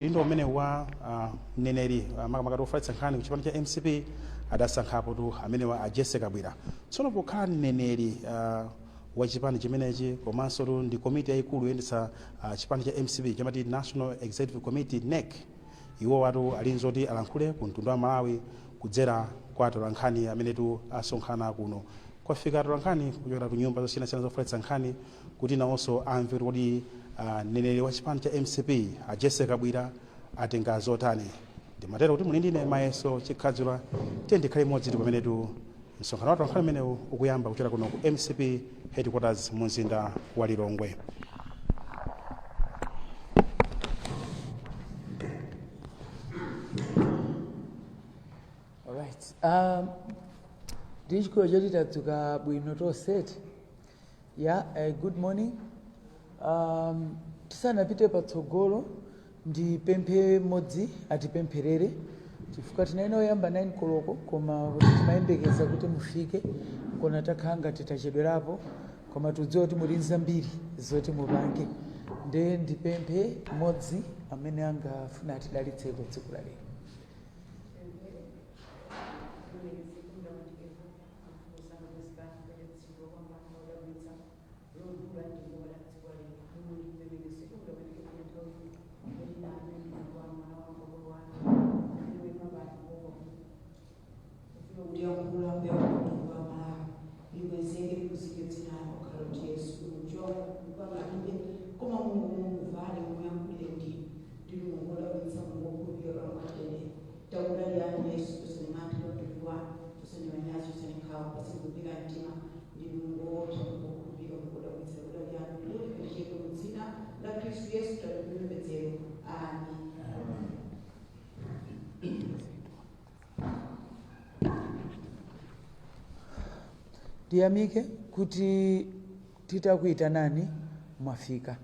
Indo umene wa neneri makamaka ofalitsa nkhani ku chipani cha MCP adasankhapo tu amene wa Jessica Bwira. Tsono pokhala neneri wa chipani chimenechi komanso tu ndi komiti yayikulu yoyendetsa chipani cha MCP chamati National Executive Committee NEC. Iwo watu alinzoti alankhule ku mtundu wa Malawi kudzera kwa atolankhani amene tu asonkhana kuno. Kwafika atolankhani kuchokera ku nyumba zosiyanasiyana zofalitsa nkhani kuti nawonso amve kuti neneri wa chipani cha MCP Jessica Bwira atenga zotani. Ndimatero kuti muli ndine Mayeso Chikhadzula tikhale modzi pamene tu msonkhano wa atolankhani umene ukuyamba kuchokera kuno ku MCP headquarters mu mzinda wa Lilongwe. All right. Dichiko jodi tatuka bwino to set. Yeah, good morning. Tisanapite patsogolo ndi pemphe modzi atipempherere chifukwa tinaena oyamba 9 koloko koma kuti timayembekeza kuti mufike kona takhanga titachedwerapo koma tudziwa kuti muli zambiri zoti mupange ndipemphe modzi amene angafuna atidalitseko tsiku la lero. Diamike kuti titakuita nani mwafika.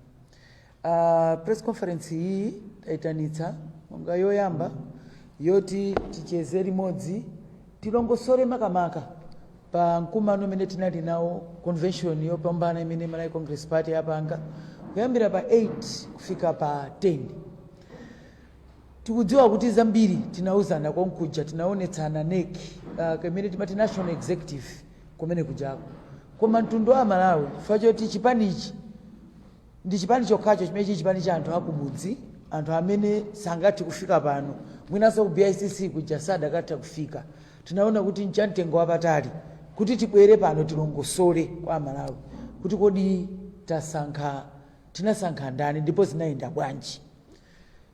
Press conference hii taitanitsa monga yoyamba yoti ticheze limodzi tilongosole makamaka pa mkumano umene tinali nawo convention yopambana imene Malawi Congress Party yapanga kuyambira pa 8 kufika pa 10. Tikudziwa kuti zambiri tinauzana konkuja tinaonetsana NEC kamene timati National Executive kumene kujako. Koma mtundu wa Malawi fachoti chipanichi ndi chipani chokhacho chimene chipani cha anthu akumudzi, anthu amene sangati kufika pano. Mwinaso ku BICC kuja sadakatha kufika. Tinaona kuti nchamtengo wapatali kuti tibwere pano tilongosole kwa Malawi kuti kodi tinasankha ndani ndipo zinayenda bwanji.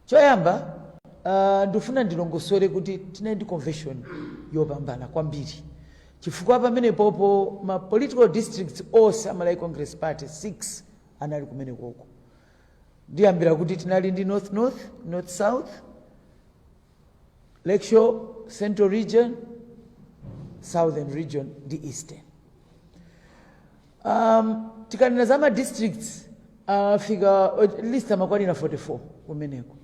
Choyamba ndifuna ndilongosole kuti tinayi convention yopambana kwambiri. Chifukwa pamene popo ma political districts onse Malawi Congress Party 6 anali kumene koko. Ndiyambira kuti tinali ndi North South, Lakeshore, Central Region, Southern Region, the Eastern. Tikanena za ma districts fika at least amakwanira 44 kumeneko.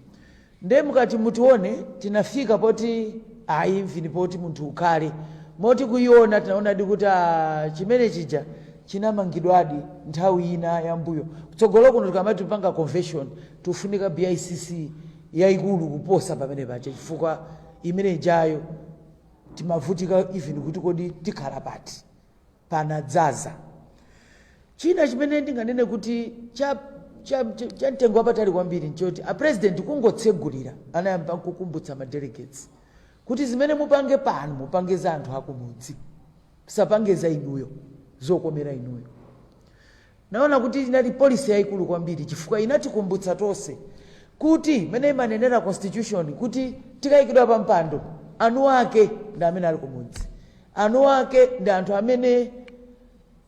Ndiye mukati mutione tinafika poti aimvi poti munthu ukhale moti kuiona tinaona kuti chimene chija chinamangidwadi nthawi ina yambuyo kutsogolo kuno tikamati panga convention tufunika BICC yayikulu kuposa pamene pacha chifukwa imene ijayo timavutika even kuti kodi tikhala pati panadzaza. China chimene ndinganene kuti cha mtengo wapatali kwambiri nchoti a president kungotsegulira anayamba kukumbutsa ma delegates kuti zimene mupange pano mupange za anthu akumudzi musapange za inuyo zokomera inuyo. Naona kuti inali policy yayikulu kwambiri chifukwa inatikumbutsa tonse kuti mene imanenera constitution kuti tikayikidwa pa mpando anu ake ndi amene ali kumudzi, anu ake ndi anthu amene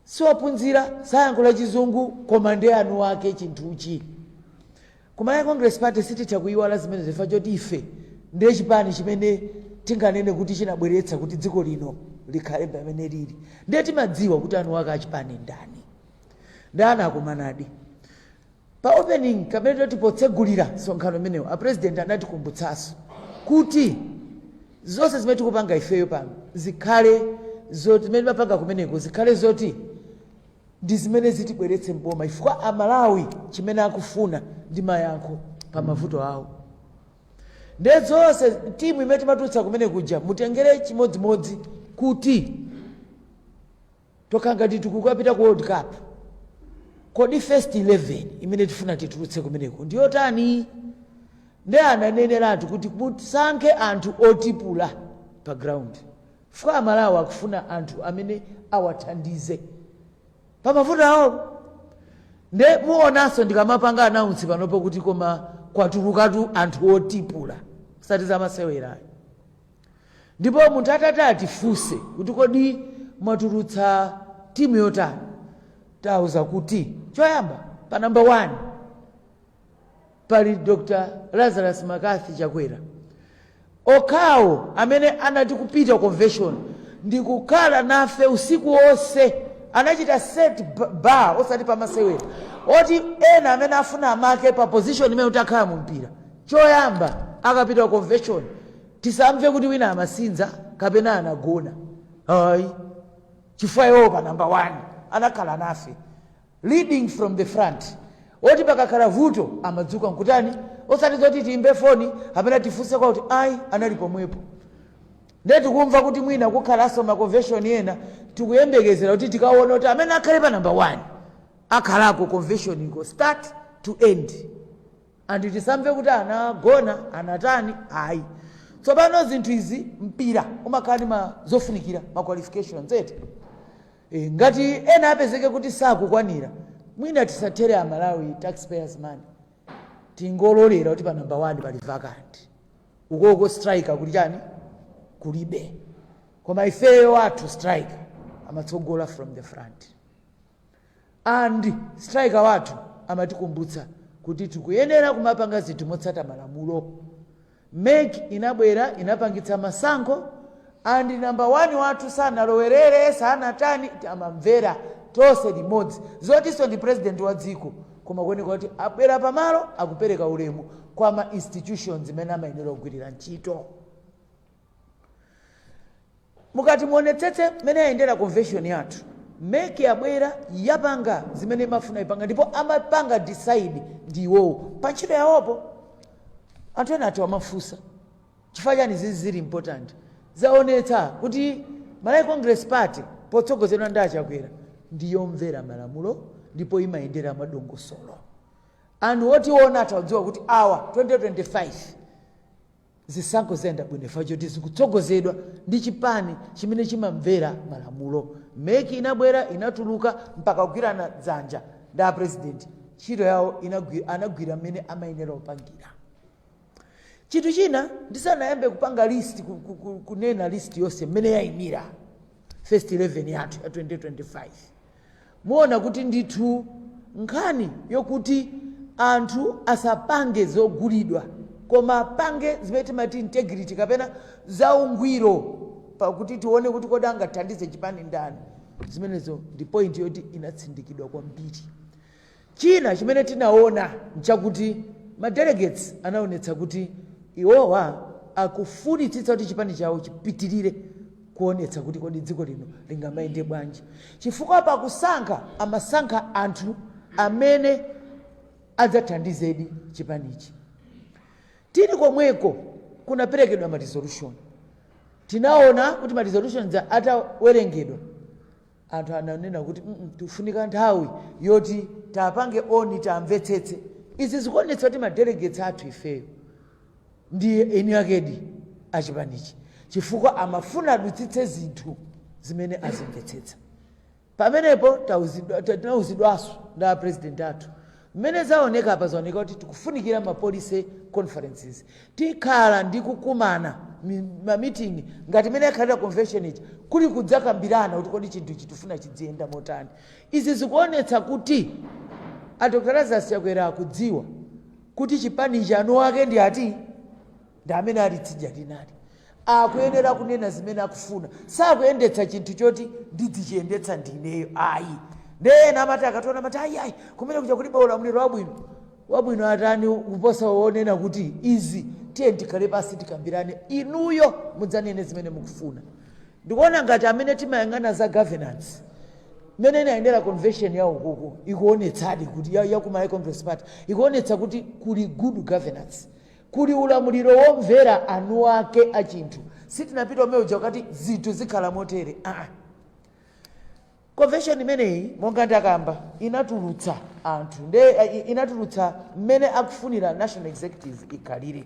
siwaphunzira sayankhula chizungu koma ndi anu ake chinthuchi. Ku Malawi Congress Party sititha kuyiwala zimene zifa choti ife ndiye chipani chimene tinganene kuti chinabweretsa kuti dziko lino likhale pamene lili. Ndiye timadziwa kuti anu ake achipani ndani. Ndana akumanadi. Pa opening kamene tipotsegulira sonkhano menewo a president anatikumbutsaso kuti zonse zimene tikupanga ifeyo pano zikhale zoti zimene mapanga kumeneko zikhale zoti ndi zimene zitibweretse mboma chifukwa Amalawi chimene akufuna ndi mayankho pa mavuto awo. ndezonse timu imene timatulutsa kumene kuja mutengere chimodzimodzi kuti tokanga tikukapita ku World Cup kodi first 11 imene tifuna titulutse kumeneko ndiyo tani ndi ananeneratu kuti musankhe anthu otipula pa ground fuka amalawi akufuna anthu amene awathandize pamavuto awo nde muonanso ndikamapanga announce panopo kuti koma kwatulukatu anthu otipula kusati zamasewerayo ndipo munthu atati atifunse kuti kodi mwatulutsa timu yotani tauza kuti choyamba pa number 1 pali Dr. Lazarus Makathi Chakwera okhawo amene anati kupita convention ndikukhala nafe usiku wonse anachita set bar osati pamasewera oti ena amene afuna amake pa position imene utakhala mu mpira choyamba akapita convention tisamve kuti wina amasinza kapena anagona ayi chifukwa iwo pa number 1 anakhala nafe leading from the front oti pakakhala vuto amadzuka nkutani osati zoti tiyimbe foni apena tifunse kwa kuti ayi anali pomwepo nde tikumva kuti mwina kukhalanso ma convention ena tikuyembekezera kuti tikaona kuti amene akhale pa number 1 akhalako convention iko start to end and tisamve kuti anagona anatani ayi tsopano zinthu izi mpira umakhala ndi zofunikira ma qualifications eti ngati ena apezeke kuti sakukwanira mwina tisathere amalawi taxpayers money tingololera kuti pa number 1 pali vacant ukoko striker kuli chani kulibe koma ifeyo wathu striker amatsogola from the front and striker wathu amatikumbutsa kuti tikuyenera kumapanga zinthu motsata malamulo make inabwera inapangitsa masankho and number 1 wathu sanalowerere sanatani amamvera tonse limodzi zotiso ndi president wa dziko koma kuoneka kuti abwera pamalo akupereka ulemu kwa ma institutions imene amayenera kugwirira ntchito mukati muonetsetse mene yayendera convention yathu make yabwera yapanga zimene mafuna ipanga ndipo amapanga decide ndiwowo pa ntchito yawopo anthu ena ati wamafusa chifukwa chani zili important zaonetsa kuti Malawi Congress Party potsogozedwa ndi Chakwera ndiyomvera malamulo ndipo imayendera mwadongosolo and wotiona atadziwa kuti awa 2025 zisankho zenda bwino choti zikutsogozedwa ndi chipani chimene chimamvera malamulo make inabwera inatuluka mpaka kugwirana dzanja nda president ntchito yawo anagwira mmene amayenera kupangira chinthu china ndisanayambe kupanga list kunena list yonse mmene yayimira first 11 yathu ya 2025 muona kuti ndithu nkhani yokuti anthu asapange zogulidwa koma apange zimene timati integrity kapena zaungwiro pakuti tione kuti kodi angathandize chipani ndani zimenezo ndi point yoti inatsindikidwa kwambiri china chimene tinaona nchakuti ma delegates anaonetsa kuti iwowa akufunitsitsa kuti chipani chawo chipitirire kuonetsa kuti kodi dziko lino lingamayende bwanji chifukwa pakusankha amasankha anthu amene adzathandizedi chipanichi tili komweko kunaperekedwa ma resolution tinaona kuti ma resolutions atawerengedwa anthu ananena kuti tifunika nthawi yoti tapange oni tamvetsetse izi zikuonetsa kuti ma delegates athu ifeyo ndiye eni akedi achipanichi chifukwa amafuna adutsitse zinthu zimene azimvetsetsa pamenepo tauzidwaso nda president athu mmene zaoneka apa zaoneka kuti tikufunikira ma policy conferences tikhala ndi kukumana ma meeting ngati mene yakhalira convention ichi kuli kudzakambirana kuti kodi chinthu chitifuna chidziyenda motani izi zikuonetsa kuti a Dr. Lazarus Chakwera akudziwa kuti chipani chanu wake ndi ati ndi amene alitsidya linali akuyenera kunena zimene akufuna sakuyendetsa chinthu choti ndidzichiyendetsa ndineyo ayi ndena amati akatoona mati ayi kumene kuja kuliba ulamuliro wabwino atani kuposa wonena kuti izi tiye tikhale pasi tikambirane inuyo mudzanene zimene mukufuna ndikuona ngati amene timayang'ana za governance mmene inayendera convention yawo kuko ikuonetsadi kuti ya ku Malawi Congress Party ikuonetsa kuti kuli good governance kuli ulamuliro womvera anu ake a chinthu sitinapita umeuja wakati zinthu zikhala motere convention imeneyi monga ndakamba inatulutsa anthu inatulutsa mmene akufunira national executives ikhalire.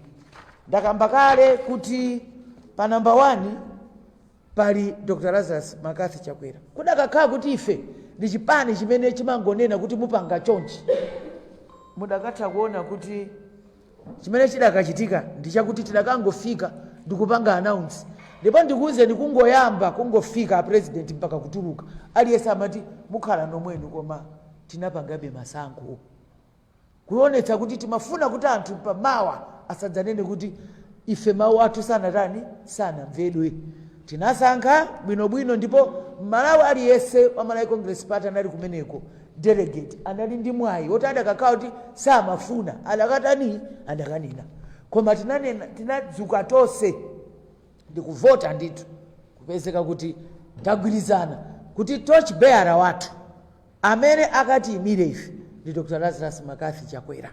Ndakamba kale kuti pa number 1 pali Dr. Lazarus Makathi Chakwera. Kudakakhala kuti ife ndi chipani chimene chimangonena kuti mupanga chonchi, mudakatha kuona kuti chimene chidakachitika ndi chakuti tidakangofika ndikupanga announce, ndipo ndikuwuzeni kungoyamba kungofika president mpaka kutuluka aliyense amati mukhala nomwenu, koma tinapangabe masankho kuonetsa kuti timafuna kuti anthu pamawa asadzanene kuti ife mawu athu sanamvedwe. Tinasankha bwinobwino, ndipo Malawi aliyense wa Malawi Congress Party anali kumeneko delegate anali ndi mwayi woti adakakhala kuti samafuna adakanena, koma tinadzuka tonse ndikuvota ndithu kupezeka kuti tagwirizana kuti torch bearer wathu amene akatiyimire ife ndi Dr. Lazarus Makathi Chakwera.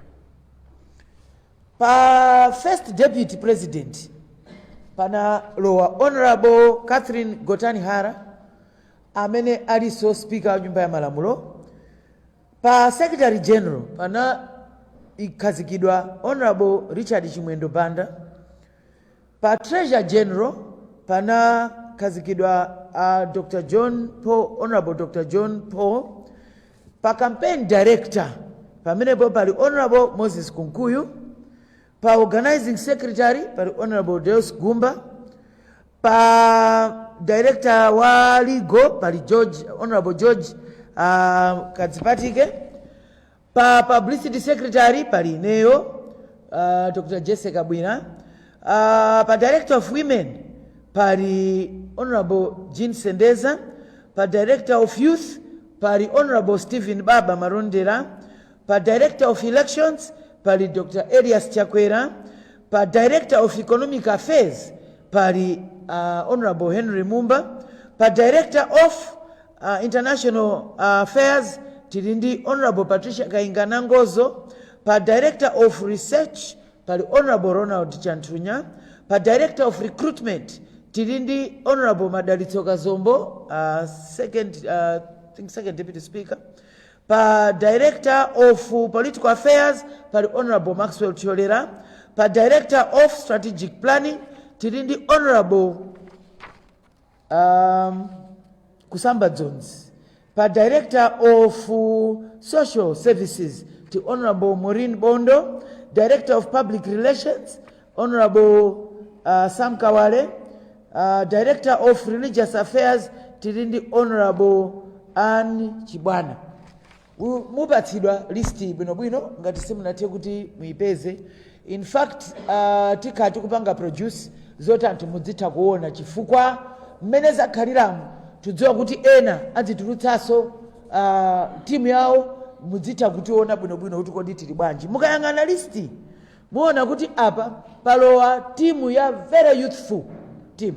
Pa first deputy president panalowa Honorable Catherine Gotani Hara amene aliso speaker wa nyumba ya malamulo. Pa secretary general pana ikhazikidwa Honorable Richard Chimwendo Banda. Pa treasurer general pana khazikidwa Dr. John Paul, Honorable Dr. John Paul. Pa campaign director pamenepo pali Honorable Moses Kunkuyu. Pa organizing secretary pali Honorable Deus Gumba. Pa director wa legal pali Honorable George Kadzipatike. Pa publicity secretary pali Neo Dr. Jessica Bwina. Pa director of women pali Honorable Jean Sendeza. Pa director of youth pali Honorable Stephen Baba Marondera. Pa director of elections pali Dr. Elias Chakwera. Pa director of economic affairs pali Honorable Henry Mumba. Pa director of international affairs tilindi Honorable Patricia Kainganangozo. Pa director of research pali Honorable Ronald Chantunya. Pa director of recruitment tilindi Honorable Madalitso Kazombo, second deputy speaker. Pa director of political affairs pali Honorable Maxwell Cholera. Pa director of strategic planning tilindi Honorable Kusamba Jones. Pa director of social services to Honorable Maureen Bondo. Director of public relations Honorable Sam Kawale. Director of religious affairs tilindi Honorable Anne Chibwana. Mupatsidwa listi bwinobwino ngati simunathe kuti muipeze. In fact tikati kupanga produce zoti anthu mudzitha kuona chifukwa mmene zakhaliramu tudziwa kuti ena adzitulutsaso timu yawo mudzitha kutiona bwinobwino kuti kodi tili bwanji. Mukayang'ana listi muona kuti apa palowa timu ya very youthful team.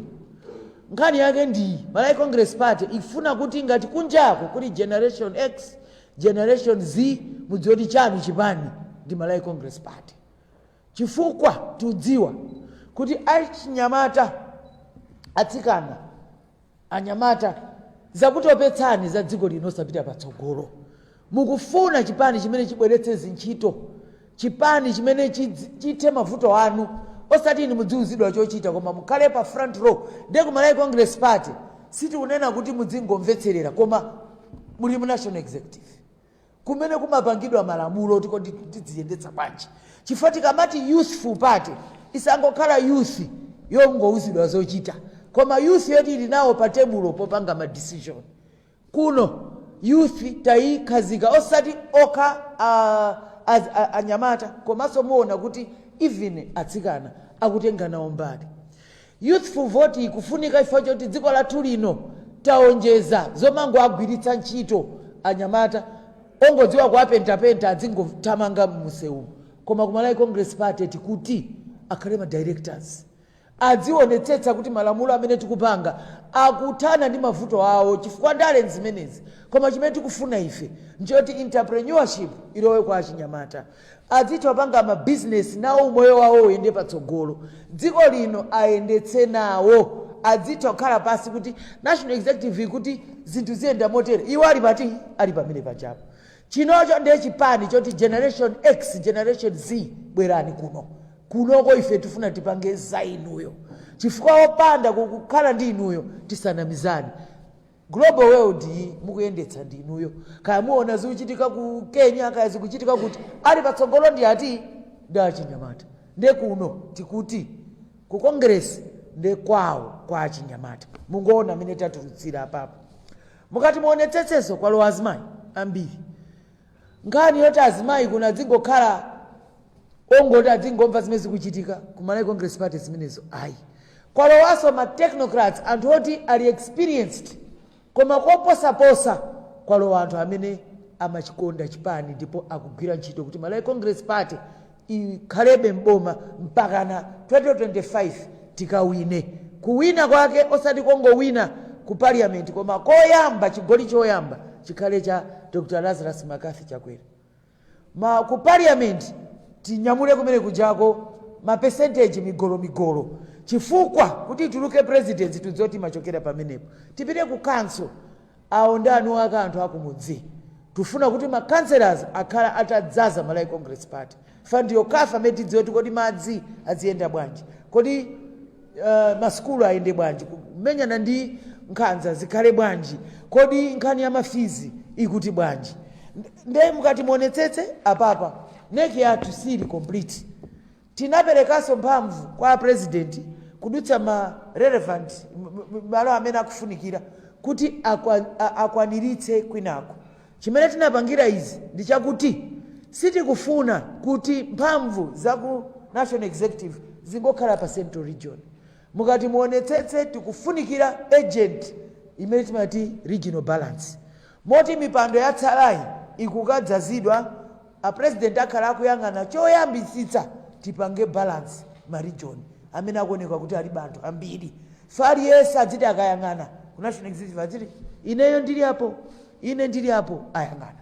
Nkhani yake ndi Malawi Congress Party ifuna kuti ngati kunjako kuli Generation X, Generation Z, mudziwoti chanu chipani ndi Malawi Congress Party. Chifukwa tudziwa kuti achinyamata atsikana anyamata zakutopetsani za dziko lino sapita patsogolo. Mukufuna chipani chimene chibweretse zintchito, chipani chimene chithe mavuto anu, osati inu mudziuzidwa chochita koma mukhale pa front row. Ndiye ku Malawi Congress Party sitikunena kuti muzingomvetserera koma muli mu national executive kumene kumapangidwa malamulo tiko tidziyendetsa bwanji. Chifukwa tikamati youthful party isangokhala youth yongouzidwa zochita, koma youth yoti ili nawo pa tebulo popanga ma decision. Kuno youth tayikhazika osati okha anyamata komanso muona kuti even atsikana akutenga nawo mbali. Youthful vote ikufunika ifo choti dziko lathu lino taonjeza zomango agwiritsa ntchito anyamata ongodziwa kuapentapenta adzingothamanga mmuseu. Koma ku Malawi Congress Party tikuti akhale ma directors adzionetsetsa kuti malamulo amene tikupanga akuthana ndi mavuto awo chifukwa ndale zimenezi. Koma chimene tikufuna ife njoti entrepreneurship ilowe kwa achinyamata, adzitopanga ma business nawo umoyo wawo uyende patsogolo, dziko lino ayendetse nawo, adzitokhala pasi kuti national executive kuti zinthu ziyenda motere, iwo ali pati ali pamene pachapo. Chinocho ndiye chipani choti generation X generation Z bwerani kunoko ife tifuna tipange za inuyo, chifukwa opanda kukhala ndi inuyo tisanamizani. Global world mukuyendetsa ndi inuyo, kaya muona zikuchitika ku Kenya kaya zikuchitika kuti ali patsogolo ndi ati da Chinyamata, nde kuno tikuti ku Congress nde kwawo kwa Chinyamata. Mungoona amene tatulutsira apapo, mukati muonetsetseso kwalowa azimayi ambiri. Nkhani yoti azimayi kuna dzingokhala ongoti adzingomva zimene zikuchitika ku Malawi Congress Party zimenezo ayi, kwalowaso ma technocrats, anthu oti ali experienced, koma koposaposa kwalowa anthu amene amachikonda chipani ndipo akugwira ntchito kuti Malawi Congress Party ikhalebe mboma mpaka na 2025 tikawine. Kuwina kwake osati kongowina ku parliament, koma koyamba chigoli choyamba chikhale cha Dr. Lazarus Makathi Chakwera. Ku parliament tinyamule kumene kujako ma percentage migolo, chifukwa kuti tuluke president tuzoti machokera pamenepo tipite ku council awo ndanu aka anthu akumudzi. Tufuna kuti ma councillors akhala atadzaza Malawi Congress Party. Fund yokafa metidziwe kodi madzi aziyenda bwanji, kodi maskulu ayende bwanji, kumenyana ndi nkhanza zikhale bwanji, kodi nkhani ya mafizi ikuti bwanji. Nde mukati muonetsetse apapa neki yathu sili complete. Tinaperekaso mphamvu kwa president kudutsa ma relevant malo amene akufunikira kuti akwaniritse kwinako. Chimene tinapangira izi ndi chakuti sitikufuna kuti mphamvu za ku national executive zingokhala pa central region. Mukati muonetsetse tikufunikira agent imene timati regional balance, moti mipando ya tsalayi ikukadzazidwa a president akhala akuyang'ana choyambitsitsa tipange balance ma region amene akuoneka kuti ali banthu ambiri. Fali yesa adziti akayang'ana ku national executive adziti ineyo ndili apo, ine ndili apo, ayang'ana.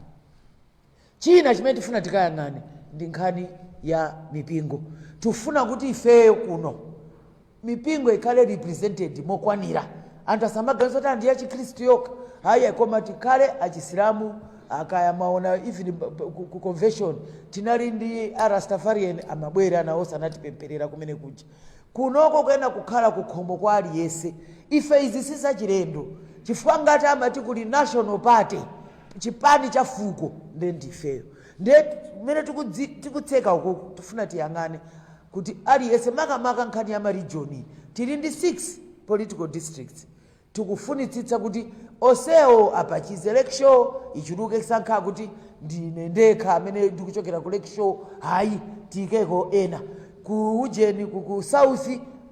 China chimene tifuna tikayang'ane ndi nkhani ya mipingo. Tufuna kuti ifeyo kuno mipingo ikhale represented mokwanira. Anthu asamaganiza kuti ndi ya Chikhristu yoka, hayi, koma tikhale achisilamu akaya maona even ku convention tinali ndi Rastafarian amabwera nawo sanatipemperera kumene kuja. Kunoko kwena kukhala kukhomo kwa aliyese. Ife izi sisachilendo, chifukwa ngati amati kuli national party chipani cha fuko ndifeyo. Nde mene tikutseka uko tufuna tiyang'ane kuti aliyese makamaka nkhani ya maregioni tili ndi 6 political districts. Tikufunitsitsa kuti osewo apachize election ichuluke sankha kuti ndine ndekha amene ndikuchokera ku election, hayi tikeko ena ku ujeni ku south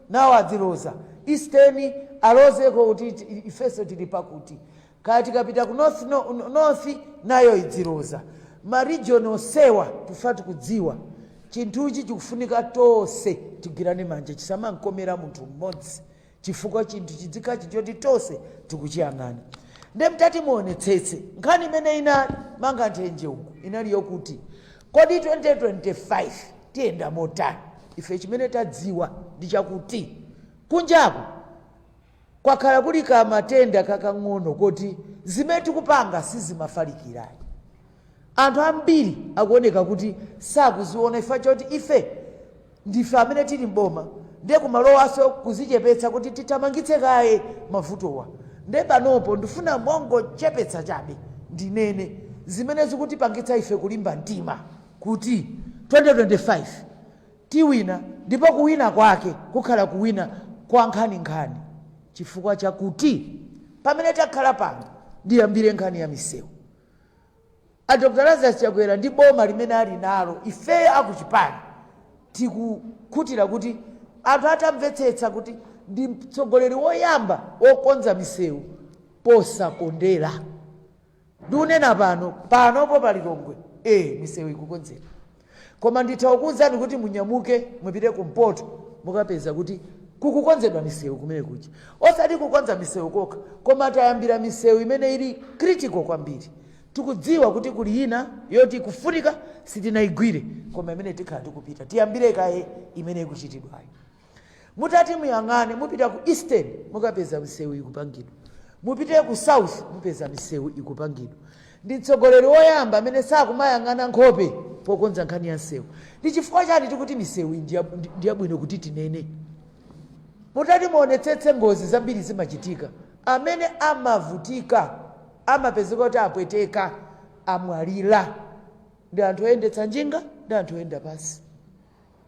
nawo adziloza, eastern alozeko kuti ifeso tili pakuti, kati kapita ku north nayo idziloza. Ma regional sewa tufati kudziwa chinthuchi chikufunika tonse tigwirane manja, chisamankomera munthu mmodzi, chifukwa chinthu chidzika chichoti tonse tikuchiyang'ana. Nde mtati muonetsetse nkhani imene ina manga nthenje uku inali yokuti kodi 2025 tiyenda motani. Ife chimene tadziwa ndi chakuti kunjaku kwakhala kuli ka matenda kakang'ono kuti zimene tikupanga sizimafalikirayi. Anthu ambiri akuoneka kuti sakuziona ife choti ife ndife amene tili mboma ndiye kumalowaso kuzichepetsa kuti titamangitse kaye mavutowa. Nde panopo ndifuna mongo chepetsa chabe ndinene zimene zikutipangitsa ife kulimba mtima kuti 2025 tiwina, ndipo kuwina kwake kukhala kuwina kwa nkhani chifukwa chakuti pamene takhala pano ndiyambire nkhani ya misewu. A Dr. Lazarus Chakwera ndi boma limene ali nalo ife akuchipani tikukhutira kuti anthu atamvetsetsa kuti ndi mtsogoleri woyamba wokonza misewu posakondera. Ndiunena panopo pali Longwe misewu ikukonzedwa, koma ndithakuwuzani kuti munyamuke mupite kumpoto mukapeza kuti kukukonzedwa misewu kumene kuja. Osati kukonza misewu kokha, koma tayambira misewu imene ili critical kwambiri. tikudziwa kuti kuli ina yoti kufunika sitinayigwire koma imene tikhala tikupita tiyambire kaye imene ikuchitidwayo. Mutati muyang'ane mupita ku eastern mukapeza misewu ikupangidwa, mupite ku south mupeza misewu ikupangidwa. Ndi mtsogoleri woyamba amene sakumayang'ana nkhope pokonza nkhani ya msewu. Ndi chifukwa chani tikuti misewu ndiyabwino kuti tinene? Mutati muonetsetse ngozi zambiri zimachitika, amene amavutika amapezeka kuti apweteka amwalira ndi anthu oyendetsa njinga ndi anthu oyenda pasi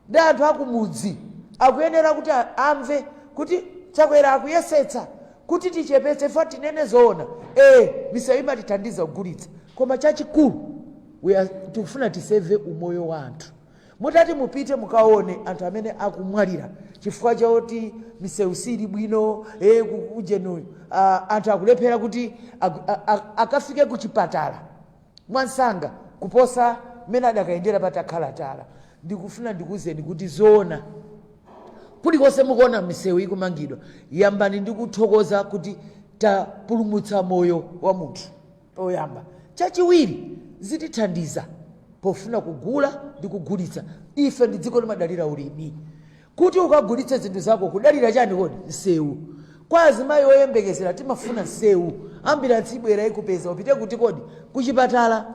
ndi anthu akumudzi. Akuyenera kuti amve kuti Chakwera akuyesetsa kuti tichepetse fa tinene zoona. Misewu imatithandiza kugulitsa koma chachikulu tikufuna tiseve umoyo wa anthu. Mutati mupite mukaone anthu amene akumwalira chifukwa choti misewu sili bwino kujenuyo anthu akulephera kuti akafike ku chipatala mwansanga kuposa mmene adakayendera patakhalatala. Ndikufuna ndikuzeni kuti zoona kulikonse mukuona misewu ikumangidwa yambani ndikuthokoza kuti tapulumutsa moyo wa munthu oyamba. Chachiwiri zitithandiza pofuna kugula ndi kugulitsa. Ife ndi dziko limadalira ulimi, kuti ukagulitse zinthu zako kudalira chani kodi? Msewu. Kwa azimayi oyembekezera timafuna msewu, ambulansi ibwera ikupeza upite kuti kodi kuchipatala.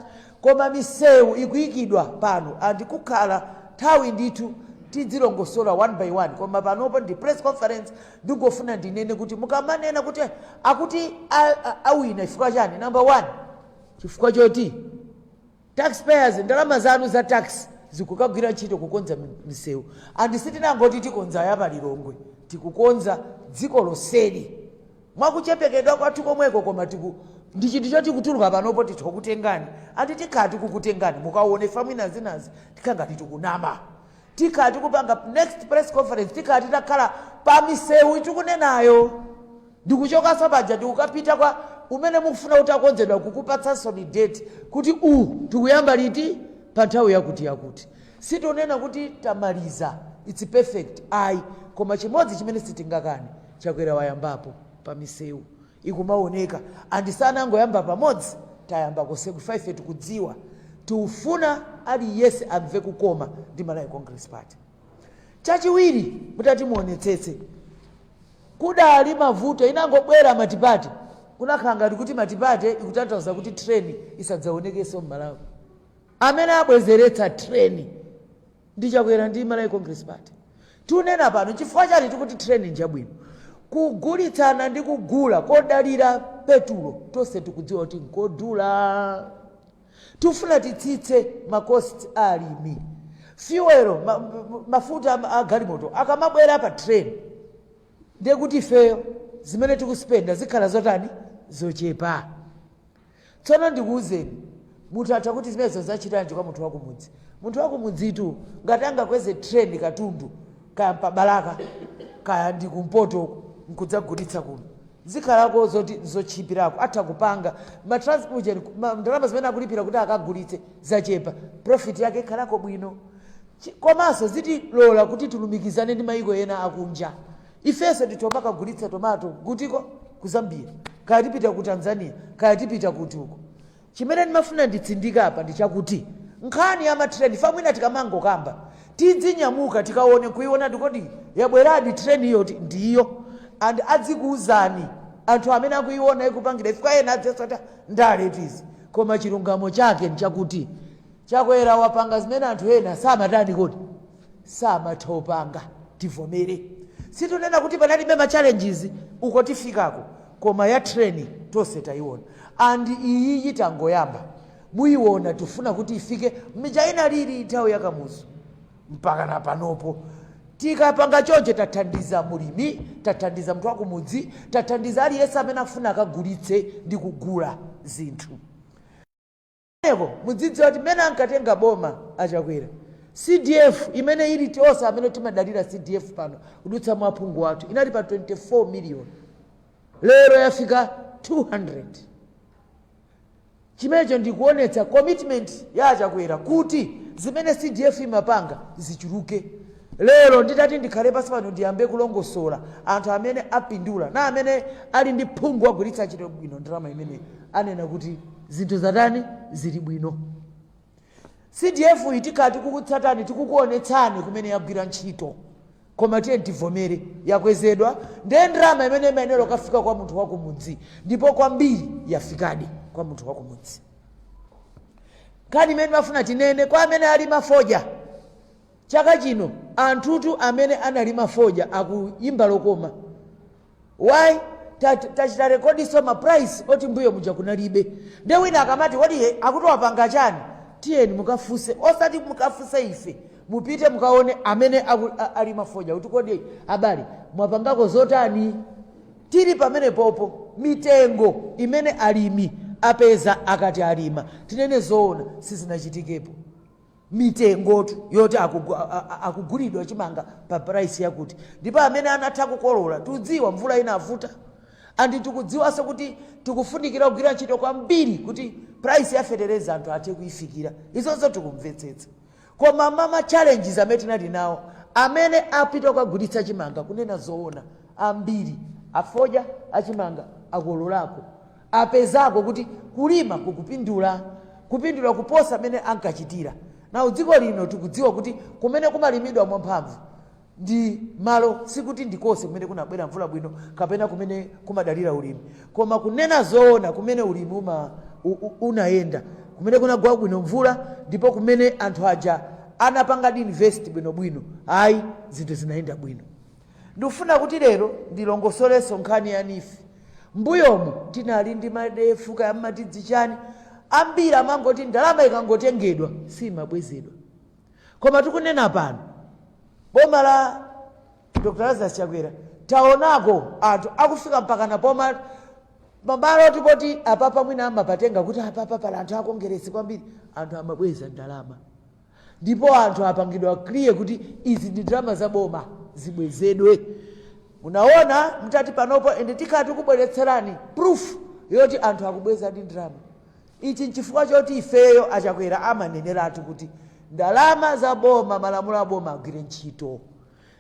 Koma misewu ikuyikidwa pano andikukhala nthawi ndithu tidzilongosola one by one, koma panopo ndi press conference ndingofuna ndinene kuti mukamanena kuti akuti awina chifukwa chani? Number 1 chifukwa choti taxpayers ndalama zanu za tax zikukagwira ntchito kukonza misewu. Sitinangoti tikonza yapa Lilongwe, tikukonza dziko lonseli mwakuchepekedwa kwathu komweko, koma ndi chinthu choti kutuluka panopo tikutengani tikati kukutengani mukaone famina zinazi tikangati tikunama tikati kupanga next press conference tikati takhala pa misewu tikunenayo. Ndikuchoka paja ndikukapita kwa umene mukufuna kuti akonzedwa kukupatsa solidate kuti tikuyamba liti pa nthawi yakuti. Sitonena kuti tamaliza it's perfect koma chimodzi chimene sitingakani Chakwera wayambapo pa misewu ikumaoneka angoyamba pamodzi tayamba konseko 5 tikudziwa tiufuna aliyense amve kukoma ndi Malawi Congress Party. Chachiwiri mutati muonetsetse kudali mavuto inangobwera matipati kunakhala ngati kuti matipati ikutanthauza kuti treni isadzaonekenso m'Malawi. Amene abwezeretsa treni ndi Chakwera ndi Malawi Congress Party. Tunena pano chifukwa chani tikuti treni njabwino kugulitsana ndi kugula kodalira petulo tonse tikudziwa kuti nkodula. Tufuna titsitse makosti alimi fuelo mafuta agalimoto akamabwera pa train ndiye kuti ifeyo zimene tikuspenda zikhala zotani zochepa. Tsono ndikuwuzeni mutatha kuti zimenezo zachitanji kwa munthu wakumudzi. Munthu wakumudzitu ngati angakweze train katundu kaya mpabalaka kaya ndi kumpoto nkudzagulitsa kuno zikhalako zoti zochipirako atha kupanga matransport ndalama zimene akulipira kuti akagulitse zachepa profit yake ikhalako bwino. Komanso zitilola kuti tulumikizane ndi mayiko ena akunja. Ifenso nditoma kagulitsa tomato kutiko ku Zambia kaya tipita ku Tanzania kaya tipita kuti uko. Chimene ndimafuna nditsindika apa ndi chakuti nkhani ya matreni famwina tikamangokamba tidzinyamuka tikaone kuiona ndikoti yabweradi treni iyo ndiyo and adzikuuzani anthu amene akuiona ikupangira ifika ena adzesota ndaletizi. Koma chilungamo chake nchakuti Chakwera wapanga zimene anthu ena samatani kodi samathopanga. Tivomere situnena kuti panalibe ma challenges uko tifikako koma ya treni tonse taiona and iyi tangoyamba muiona tufuna kuti ifike mijaina lili nthawi yakamuzu mpaka na panopo. Tikapanga chonje tathandiza mulimi, tathandiza mtu wakumudzi, tathandiza aliyense amene afuna akagulitse ndi kugula zinthu. Eko mudzidzi kuti mena ankatenga boma achakwera CDF imene ili tonse amene timadalira CDF pano kudutsa mwaphungu wathu inali pa 24 million lero yafika 200. Chimenecho ndikuonetsa commitment ya Chakwera kuti zimene CDF imapanga zichuluke. Lero nditati ndikhale pasi pano ndiyambe kulongosola anthu amene apindula na amene ali ndi phungu wagulitsa ntchito bwino ndalama imene anena kuti zinthu zatani zili bwino. CDF itikati kukutsatani tikukuonetsani kumene yagwira ntchito, koma tiye tivomere yakwezedwa ndiye ndalama imene imayenera kufika kwa munthu wakumudzi, ndipo kwambiri yafikadi kwa munthu wakumudzi. Kani imene mafuna tinene kwa amene ali mafoja chaka chino, anthutu amene analima foja akuyimba lokoma. Why? Tachita rekodiso ma price oti mbuyo muja kunalibe. Ndiye wina akamati wadi akutowapanga chani? Tiyeni mukafuse, osati mukafuse ife. Mupite mukaone amene ali mafoja kuti kodi habari mwapangako zotani. Tiri pamene popo mitengo imene alimi apeza akati alima tinene zoona sizinachitikepo. Mitengo yoti akugulidwa chimanga pa price yakuti, ndipo amene anatha kukolola tudziwa mvula inavuta, andi tikudziwanso kuti tikufunikira kugwira ntchito kwambiri kuti price ya fertilizer anthu athe kuifikira. Izonso tikumvetsetsa. Koma mama challenges amene tinali nawo amene apita kugulitsa chimanga kunena zoona ambiri afoja achimanga akololako apezako kuti kulima kukupindula kuposa amene ankachitira. Na dziko lino tikudziwa kuti kumene kumalimidwa mwamphamvu ndi malo sikuti ndikose kumene kunabwera mvula bwino kapena kumene kumadalira ulimi, koma kunena zoona kumene ulimi unayenda kumene kunagwa bwino mvula, ndipo kumene anthu aja anapanga invest bwino ayi zinthu zinaenda bwino. Ndikufuna kuti lero ndilongosoleso nkhani ya nifi. Mbuyomu tinali ndi madefuka ya matidzi chani ambiri amangoti ndalama ikangotengedwa simabwezedwa. Koma tikunena pano boma la Dr. Lazarus Chakwera taonako anthu akufika mpaka na boma mabalo tipoti apapa mwina amapatenga kuti apapa pala anthu akongeresi kwambiri, anthu amabweza ndalama, ndipo anthu apangidwa clear kuti izi ndi ndalama za boma zibwezedwe. Munaona mtati panopo ende tikati kubweretserani proof yoti anthu akubweza ndi ndalama. Ichi nchifukwa choti ifeyo Achakwera amaneneratu kuti ndalama za boma, malamulo a boma agwire ntchito.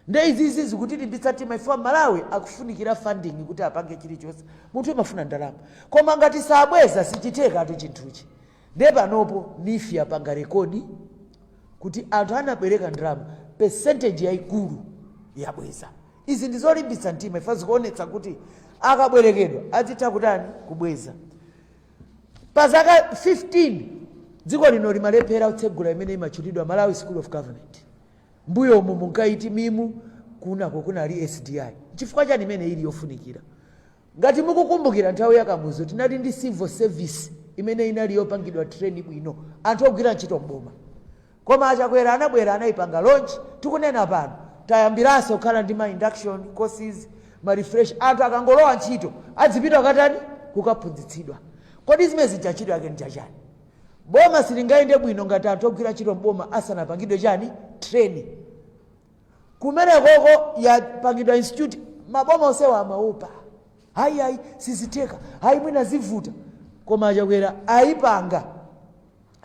Nde izizi zikutilimbitsa tima ifewa Malawi akufunikira funding kuti apange chilichonse. Munthu amafuna ndalama. Koma ngati sabweza sichiteka atu chinthuchi. Nde panopo nifi apanga rekodi kuti anthu anabwereka ndalama percentage yaikulu yabweza. Izi ndizolimbitsa mtima ifa zikuonetsa kuti akabwerekedwa azitha kutani kubweza. Pa zaka 15 dziko lino limalephera kutsegula imene imachulidwa Malawi School of Government. Mbuyo umu munkaiti mimu kunako kunali SDI. Chifukwa chani imene ili yofunikira. Ngati mukukumbukira nthawi yakamuzo tinali ndi civil service imene inali yopangidwa training bwino anthu ogwira ntchito mboma. Koma Achakwera anabwera anayipanga launch, tikunena pano tayambiranso kukhala ndi ma induction courses, ma refresh, anthu akangolowa ntchito adzipita katani kukaphunzitsidwa. Kodi zimene zichachidwa yake ndichachani? Boma silingayende bwino ngati anthu ogwira ntchito mboma asanapangidwe chani training. Kumene koko yapangidwa institute maboma onsewa amaupa. Hayi siziteka, hayi mwina zivuta. Koma Achakwera ayipanga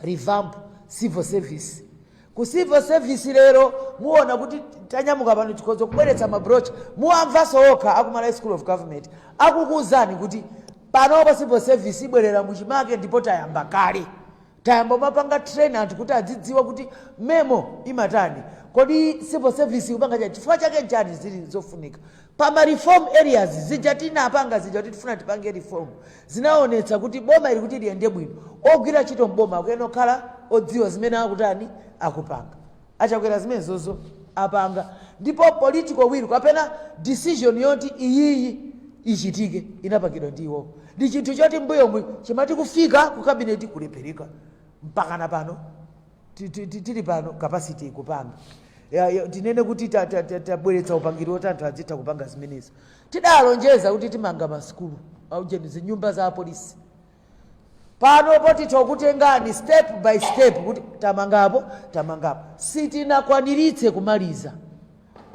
revamp civil service. Ku civil service lero muona kuti tanyamuka pano chikhozo kubweretsa mabrocha muamvaso okha aku Malawi School of Government akukuuzani kuti pano pa civil service ibwerera muchimake ndipo tayamba kale. Tayamba mapanga train anthu kuti adzidziwa kuti memo imatani. Kodi civil service upanga cha chifukwa chake njani zili zofunika. Pa reform areas zijatina apanga zijati tifuna tipange reform. Zinaonetsa kuti boma ili kuti liende bwino. Ogwira ntchito mboma akuyeno khala odziwa zimene akutani akupanga. Achakwera zimene zozo apanga. Ndipo political will kapena decision yoti iyi ichitike inapangidwa ndiwo. Ndi chinthu choti mbuyo chimati kufika ku cabinet kulephereka mpaka na pano tili pano capacity kupanga. Tinene kuti tabweretsa upangiri woti anthu adzitha kupanga zimenezo. Tidalonjeza kuti timanga maskulu au nyumba za polisi. Pano poti tokutengani step by step kuti tamangapo. Sitinakwaniritse kumaliza.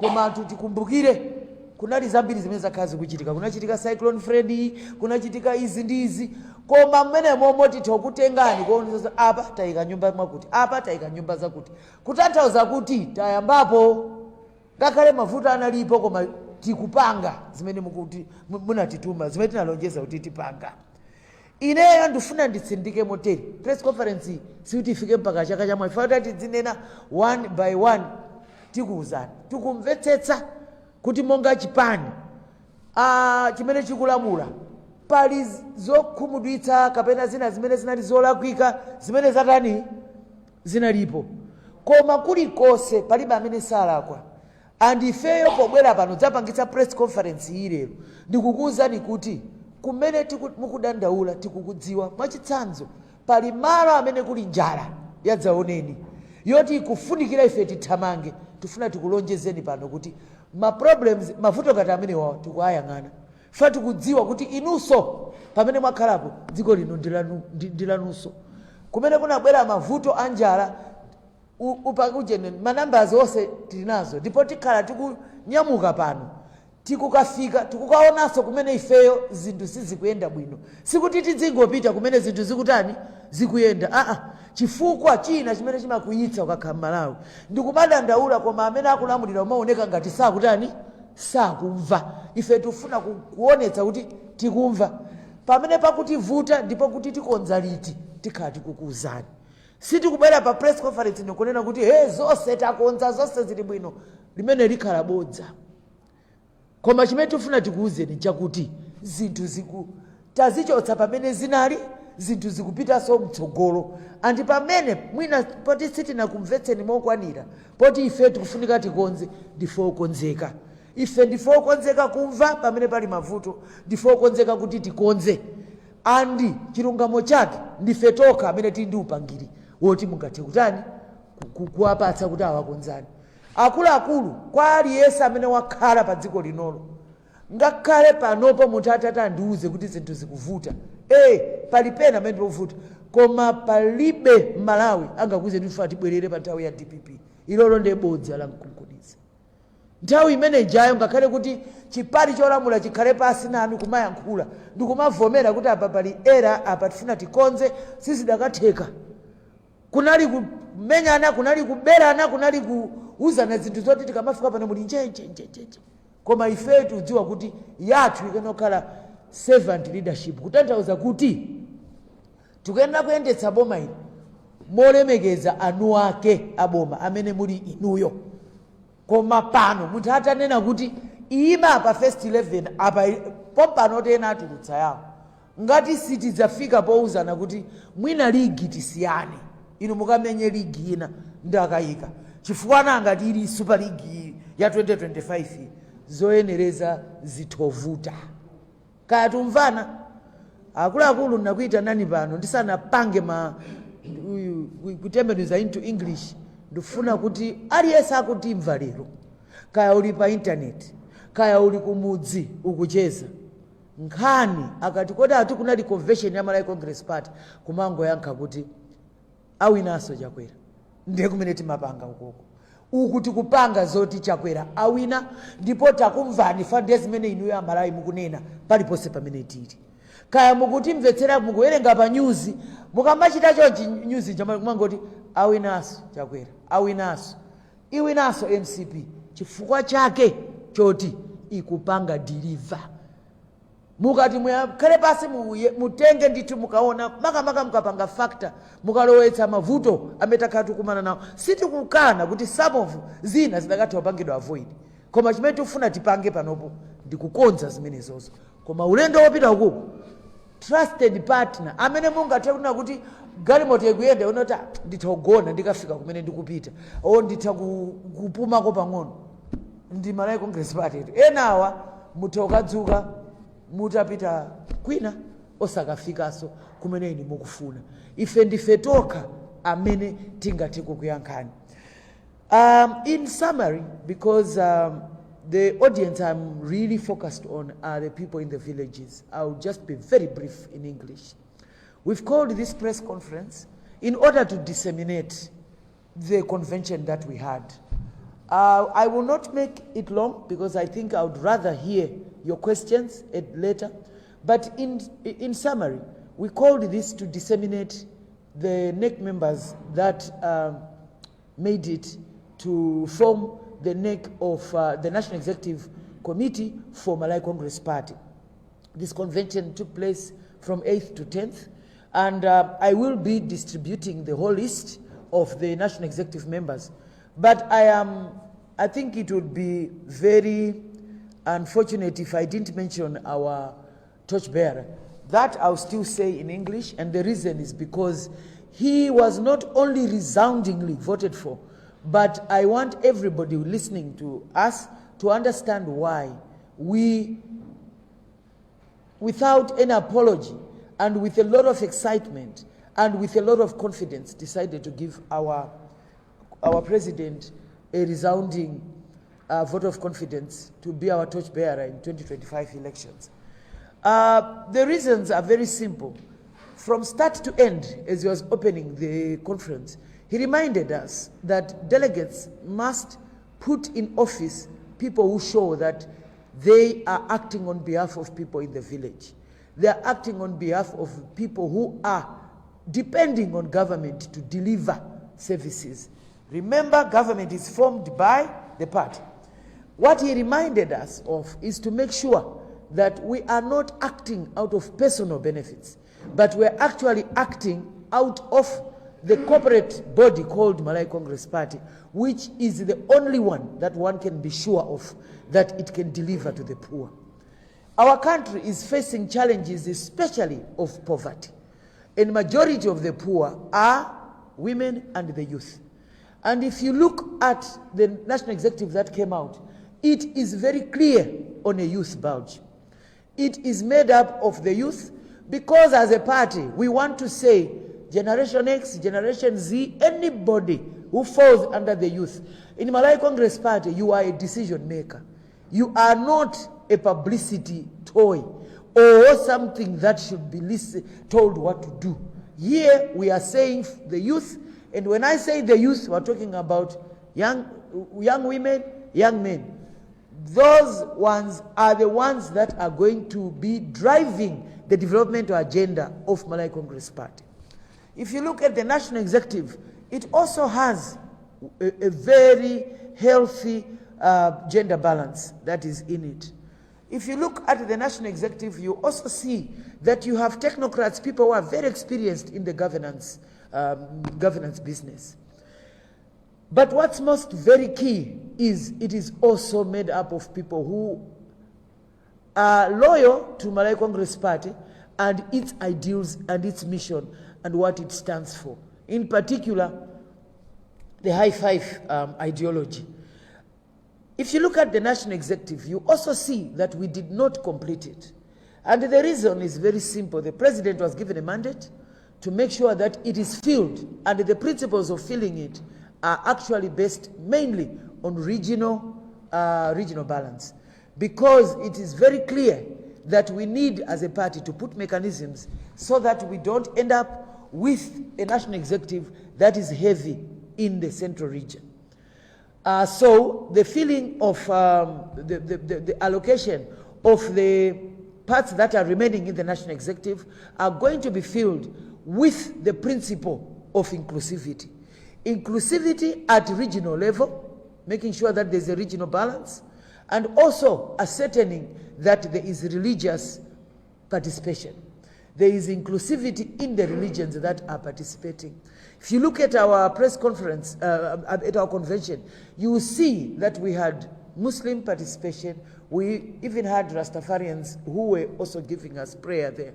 Koma anthu tikumbukire kunali zambiri zimene zakhazi kuchitika. Kunachitika cyclone Freddy, kunachitika izi ndizi. Koma mmene momoti tokutengani kuonesa apa tayika nyumba mwakuti, apa tayika nyumba zakuti. Kutanthauza kuti tayambapo. Ngakhale mavuto analipo koma tikupanga zimene mukuti munatituma zimene tinalonjeza kuti tipanga. ineyo ndifuna nditsindike moteri press conference sikuti ifike mpaka chaka chamwe ifanira tidzinena one by one tikuwuzani tikumvetsetsa kuti monga chipani chimene chikulamula pali zokhumudwitsa kapena zina zimene zinali zolakwika zimene zatani zinalipo koma kulikonse palibe amene salakwa andifeyo pobwera pano dzapangitsa press conference iyi lero ndikukuwuzani kuti kumene mukudandaula tikukudziwa mwachitsanzo pali malo amene kuli njala yadzaoneni yoti ikufunikira ife tithamange tifuna tikulonjezeni pano kuti problems mavuto ngati amene wawo tikuayang'ana fa tikudziwa kuti inunso pamene mwakhalapo dziko lino ndilanunso kumene kunabwera mavuto a njala upakujene manambazi onse tilinazo ndipo tikhala tikunyamuka pano tikukafika tikukaonanso kumene ifeyo zinthu sizikuyenda bwino sikuti tidzingopita kumene zinthu zikutani zikuyenda chifukwa china chimene chimakuyitsa ukakhala m'Malawi ndikumadandaula koma amene akulamulira umaoneka ngati sakutani sakumva ife tifuna kuonetsa kuti tikumva pamene pakutivuta ndipo kuti tikonza liti tikhala tikukuwuzani sitikubwera pa press conference ndikunena kuti zonse takonza zonse zili bwino limene likhala bodza koma chimene tifuna tikuwuzeni chakuti zinthu tazichotsa pamene zinali zinthu zikupitanso mtsogolo andi pamene mwina poti sitinakumvetseni mokwanira poti ife tikufunika tikonze ndife okonzeka ife ndife okonzeka kumva pamene pali mavuto ndife okonzeka kuti tikonze andi chilungamo chake ndife tokha amene tili ndi upangiri woti mungathe kutani kuwapatsa kuti awakonzani akuluakulu kwa aliyense amene wakhala pa dziko linolo ngakhale panopo munthu atati andiuze kuti zinthu zikuvuta pali pena amene ndikuvuta koma palibe Malawi angakuze ndifuna tibwerere pa nthawi ya DPP ilolo ndiye bodza la mkunkudiza nthawi imene ijayo ngakhale kuti chipani cholamula chikhale pasi nanu kumayankhula ndikumavomera kuti apa pali era apa tifuna tikonze sizidakatheka kunali kumenyana kunali kuberana kunali kuuzana zinthu zoti tikamafika pano muli njenjenjenje koma ife tidziwa kuti yathu ikanokhala servant leadership kutanthauza kuti tikuyenda kuyendetsa boma ili molemekeza anu ake aboma amene muli inuyo koma pano munthu atanena kuti ima pa first 11 apa pompano tena atulutsa yawo ngati sitidzafika pouzana kuti mwina ligi tisiyane inu mukamenye ligi ina ndakayika chifukwa nangati ili super league ya 2025 zoyenereza zitovuta kaya tumvana akuluakulu nakuita nani pano ndisanapange kutembenuza into English ndifuna kuti aliyense akutimva lero kaya uli pa internet kaya uli kumudzi ukucheza nkhani akati kodi atikunali convention ya Malawi Congress Party kumango yankha kuti awinaso chakwera ndiye kumene timapanga ukoko uku tikupanga zoti chakwera awina ndipo takumvani fande zimene inuyo ya Malawi mukunena paliponse pamene tili kaya mukuti mvetsera mukuwerenga pa news mukamachita chonchi news jamani kumangoti awinaso chakwera awinaso iwinaso MCP chifukwa chake choti ikupanga deliver mukati muyakhale pasi mutenge ndithu mukaona makamaka mukapanga factor mukalowetsa mavuto ametakatu kumana nawo sitikukana kuti some of zina zidakati wapangidwa avoid koma chimene tifuna tipange panopo ndikukonza zimenezozo koma ulendo wopita ukuko trusted partner amene mungathe kuna kuti galimoto yekuyenda unota ndithogona ndikafika kumene ndikupita nditha kupumako pang'ono ndi Malawi Congress Party enawa mutokadzuka mutapita kwina osakafikaso kumene ine mukufuna ife ndife tokha amene tingathe kukuyankhani in summary because the audience I'm really focused on are the people in the villages. I'll just be very brief in English. We've called this press conference in order to disseminate the convention that we had. I will not make it long because I think I would rather hear your questions later. But in summary, we called this to disseminate the NEC members that made it to form the NEC of the National Executive Committee for Malawi Congress Party. This convention took place from 8th to 10th. And I will be distributing the whole list of the National Executive members. But I think it would be very unfortunate if I didn't mention our torchbearer. That I'll still say in English, and the reason is because he was not only resoundingly voted for, but I want everybody listening to us to understand why we, without any apology and with a lot of excitement and with a lot of confidence, decided to give our president a resounding vote of confidence to be our torchbearer in 2025 elections. The reasons are very simple. From start to end, as he was opening the conference, he reminded us that delegates must put in office people who show that they are acting on behalf of people in the village. They are acting on behalf of people who are depending on government to deliver services. Remember, government is formed by the party. What he reminded us of is to make sure that we are not acting out of personal benefits, but we're actually acting out of the corporate body called Malawi Congress Party, which is the only one that one can be sure of that it can deliver to the poor. Our country is facing challenges, especially of poverty. And majority of the poor are women and the youth. And if you look at the national executive that came out, it is very clear on a youth bulge. It is made up of the youth because as a party, we want to say Generation X, Generation Z, anybody who falls under the youth. In Malawi Congress Party, you are a decision maker. You are not a publicity toy or something that should be told what to do. Here, we are saying the youth, and when I say the youth, we're talking about young women, young men. Those ones are the ones that are going to be driving the development agenda of Malawi Congress Party. If you look at the national executive, it also has a very healthy gender balance that is in it. If you look at the national executive, you also see that you have technocrats, people who are very experienced in the governance business. But what's most very key is it is also made up of people who are loyal to Malawi Congress Party and its ideals and its mission and what it stands for. In particular, the high five ideology. If you look at the national executive, you also see that we did not complete it. And the reason is very simple. The president was given a mandate to make sure that it is filled, and the principles of filling it are actually based mainly on regional balance. Because it is very clear that we need as a party to put mechanisms so that we don't end up with a national executive that is heavy in the central region. So the filling of the allocation of the parts that are remaining in the national executive are going to be filled with the principle of inclusivity. Inclusivity at regional level, making sure that there's a regional balance, and also ascertaining that there is religious participation. There is inclusivity in the religions that are participating. If you look at our press conference, at our convention, you will see that we had Muslim participation. We even had Rastafarians who were also giving us prayer there.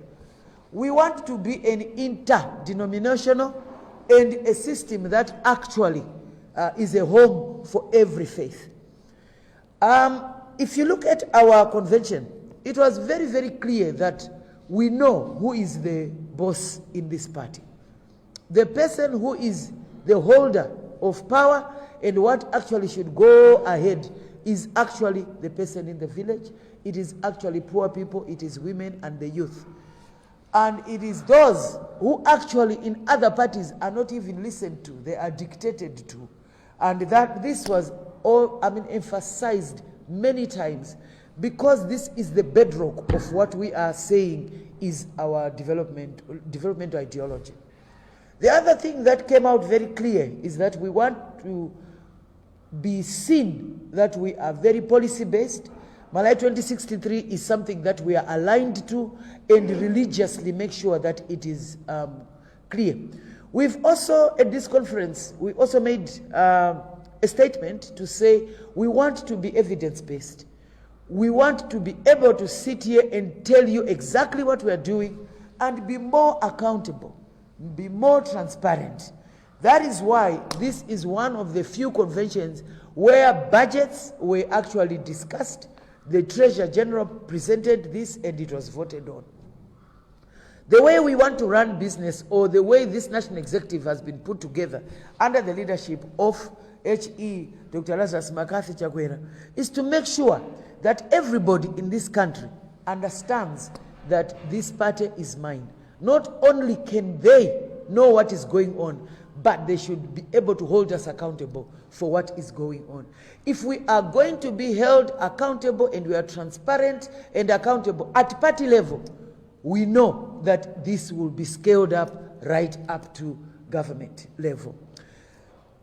We want to be an interdenominational and a system that actually is a home for every faith. If you look at our convention, it was very, very clear that we know who is the boss in this party. The person who is the holder of power and what actually should go ahead is actually the person in the village. It is actually poor people, it is women and the youth. And it is those who actually in other parties are not even listened to, they are dictated to. And that this was all, emphasized many times, because this is the bedrock of what we are saying is our developmental ideology. The other thing that came out very clear is that we want to be seen that we are very policy-based, Malai 2063 is something that we are aligned to and religiously make sure that it is clear. We've also, at this conference, we also made a statement to say we want to be evidence-based. We want to be able to sit here and tell you exactly what we are doing and be more accountable, be more transparent. That is why this is one of the few conventions where budgets were actually discussed. The Treasurer General presented this and it was voted on. The way we want to run business, or the way this national executive has been put together under the leadership of HE Dr. Lazarus Makathi Chakwera, is to make sure that everybody in this country understands that this party is mine. Not only can they know what is going on, but they should be able to hold us accountable for what is going on. If we are going to be held accountable and we are transparent and accountable at party level, we know that this will be scaled up right up to government level.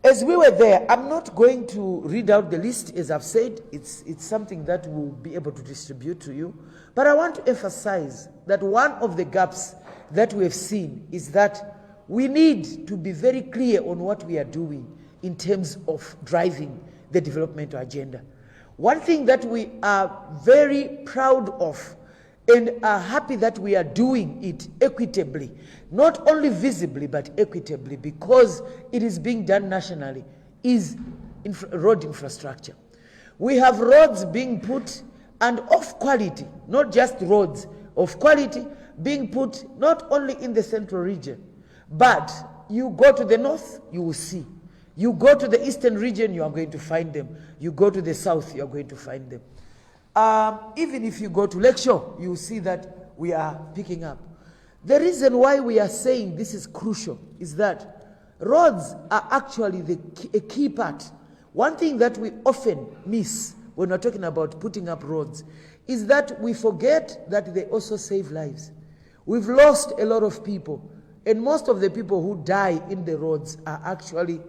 As we were there, I'm not going to read out the list. As I've said, it's something that we'll be able to distribute to you. But I want to emphasize that one of the gaps that we have seen is that we need to be very clear on what we are doing in terms of driving the developmental agenda. One thing that we are very proud of and are happy that we are doing it equitably, not only visibly but equitably, because it is being done nationally, is road infrastructure. We have roads being put, and of quality, not just roads, of quality being put not only in the central region, but you go to the north, you will see. You go to the eastern region, you are going to find them. You go to the south, you are going to find them. Even if you go to Lakeshore, you will see that we are picking up. The reason why we are saying this is crucial is that roads are actually a key part. One thing that we often miss when we're talking about putting up roads is that we forget that they also save lives. We've lost a lot of people, and most of the people who die in the roads are actually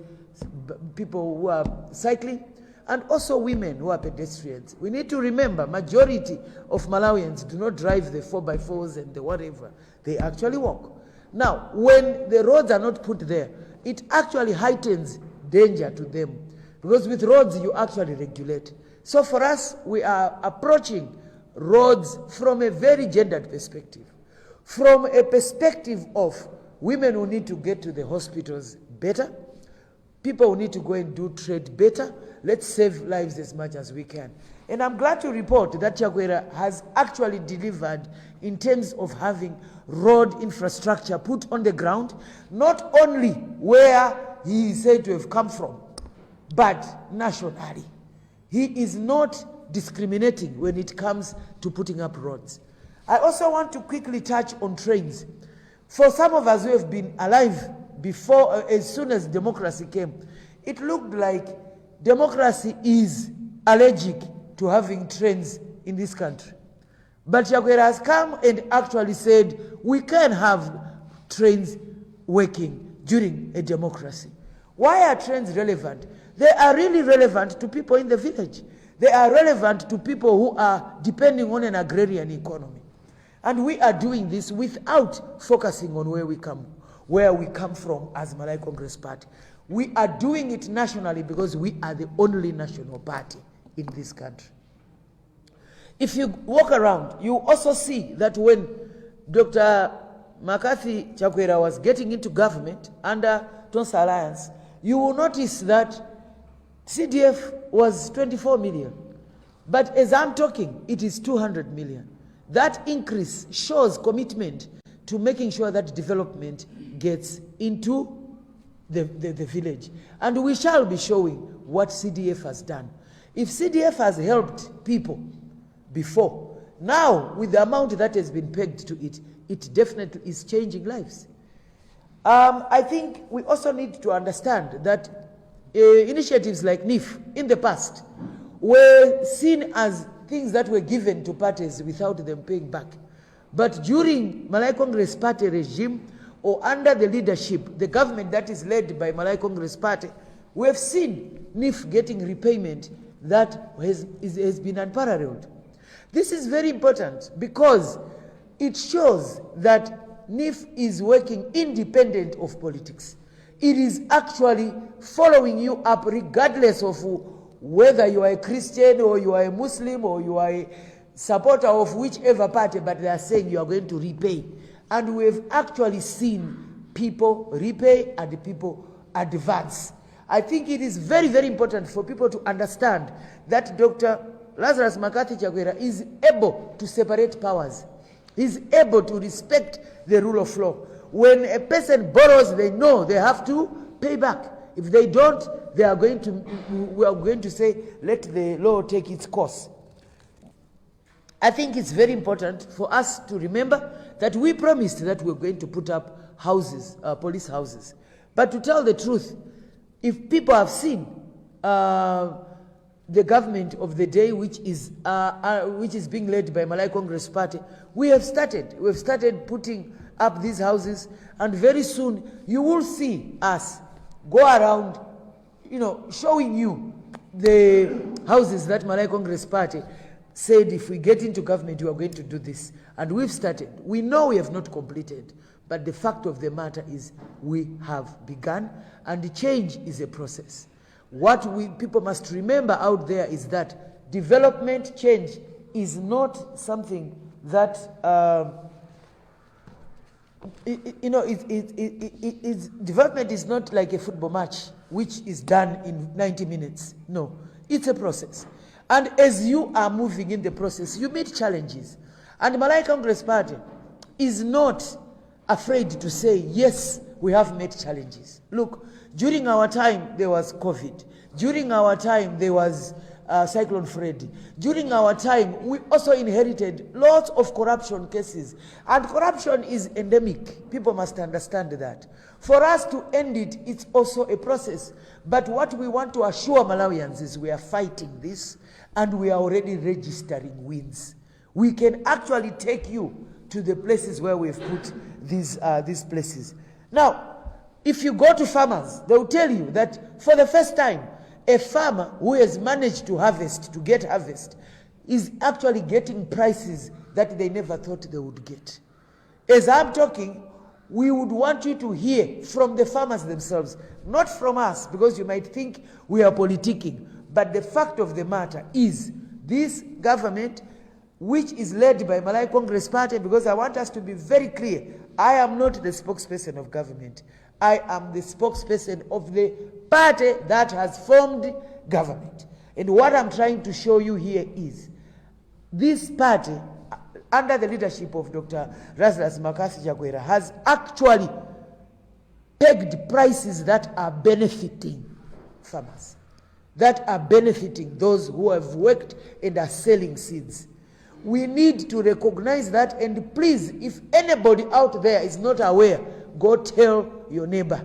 people who are cycling, and also women who are pedestrians. We need to remember, majority of Malawians do not drive the 4x4s and the whatever. They actually walk. Now, when the roads are not put there, it actually heightens danger to them, because with roads you actually regulate. So for us, we are approaching roads from a very gendered perspective, from a perspective of women who need to get to the hospitals better, people who need to go and do trade better. Let's save lives as much as we can. And I'm glad to report that Chakwera has actually delivered in terms of having road infrastructure put on the ground, not only where he is said to have come from, but nationally. He is not discriminating when it comes to putting up roads. I also want to quickly touch on trains. For some of us who have been alive before, as soon as democracy came, it looked like democracy is allergic to having trains in this country. But Chakwera has come and actually said we can have trains working during a democracy. Why are trains relevant? They are really relevant to people in the village. They are relevant to people who are depending on an agrarian economy. And we are doing this without focusing on where we come from as Malai Congress Party. We are doing it nationally because we are the only national party in this country. If you walk around, you also see that when Dr. Makathi Chakwera was getting into government under Tonsa Alliance, you will notice that CDF was 24 million. But as I'm talking, it is 200 million. That increase shows commitment to making sure that development gets into the village. And we shall be showing what CDF has done. If CDF has helped people before, now with the amount that has been pegged to it, it definitely is changing lives. I think we also need to understand that initiatives like NIF in the past were seen as things that were given to parties without them paying back. But during Malai Congress Party regime, or under the leadership, the government that is led by Malai Congress Party, we have seen NIF getting repayment that has been unparalleled. This is very important because it shows that NIF is working independent of politics. It is actually following you up regardless of whether you are a Christian or you are a Muslim or you are a supporter of whichever party, but they are saying you are going to repay. And we've actually seen people repay and people advance. I think it is very, very important for people to understand that Dr. Lazarus Makathi Chakwera is able to separate powers. He's able to respect the rule of law. When a person borrows, they know they have to pay back. If they don't, we are going to say, let the law take its course. I think it's very important for us to remember that we promised that we're going to put up houses, police houses. But to tell the truth, if people have seen the government of the day, which is being led by Malay Congress Party, we've started putting up these houses, and very soon you will see us go around, showing you the houses that Malay Congress Party said if we get into government we are going to do this. And we've started. We know we have not completed, but the fact of the matter is we have begun, and the change is a process. What people must remember out there is that development change is not something that development is not like a football match which is done in 90 minutes. No, it's a process. And as you are moving in the process, you meet challenges. And Malay Congress Party is not afraid to say, yes, we have met challenges. Look, during our time, there was COVID. During our time, there was Cyclone Freddy. During our time, we also inherited lots of corruption cases. And corruption is endemic. People must understand that. For us to end it, it's also a process. But what we want to assure Malawians is we are fighting this, and we are already registering wins. We can actually take you to the places where we've put these places. Now, if you go to farmers, they'll tell you that for the first time, a farmer who has managed to get harvest, is actually getting prices that they never thought they would get. As I'm talking, we would want you to hear from the farmers themselves, not from us, because you might think we are politicking. But the fact of the matter is, this government, which is led by Malay Congress Party, because I want us to be very clear, I am not the spokesperson of government. I am the spokesperson of the party that has formed government. And what I'm trying to show you here is, this party, under the leadership of Dr. Lazarus Makathi Chakwera, has actually pegged prices that are benefiting farmers, that are benefiting those who have worked and are selling seeds. We need to recognize that, and please, if anybody out there is not aware, go tell your neighbor.